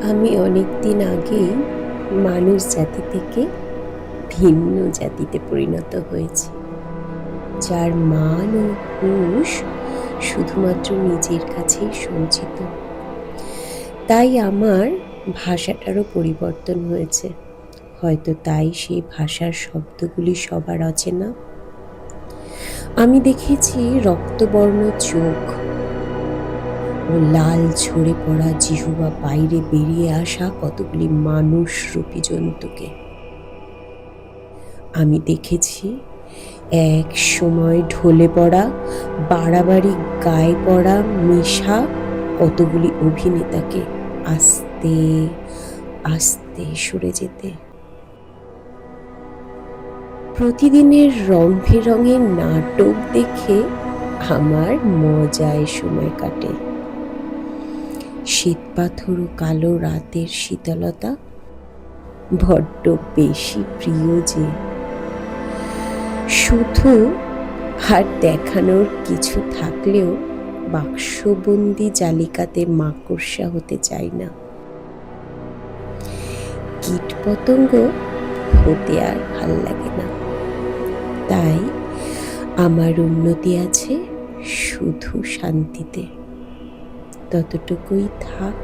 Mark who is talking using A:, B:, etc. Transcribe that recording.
A: আমি অনেক দিন আগেই মানুষ জাতি থেকে ভিন্ন জাতিতে পরিণত হয়েছি, যার মান ও হুঁশ শুধুমাত্র নিজের কাছেই সঞ্চিত। তাই আমার ভাষাটারও পরিবর্তন হয়েছে। হয়তো তাই সেই ভাষার শব্দগুলি সবার অচেনা। আমি দেখেছি রক্তবর্ণ চোখ ও লাল ঝরে পড়া জিহ্বা বাইরে বেরিয়ে আসা কতগুলি মানুষরূপী জন্তুকে। আমি দেখেছি এক সময় ঢলে পড়া, বাড়াবাড়ি গায়ে পড়া মিশা কতগুলি অভিনেতাকে আস্তে আস্তে সরে যেতে। প্রতিদিনের রং বেরঙের নাটক দেখে আমার মজায় সময় কাটে। শ্বেতপাথর ও কালো রাতের শীতলতা বড্ড বেশি প্রিয় যে। শুধু আর দেখানোর কিছু থাকলেও বাক্সবন্দি জালিকাতে মাকড়সা হতে চাই না। কীটপতঙ্গ হতে আর ভাল লাগে না। তাই আমার উন্নতি আছে শুধু শান্তিতে। ততটুকুই থাক।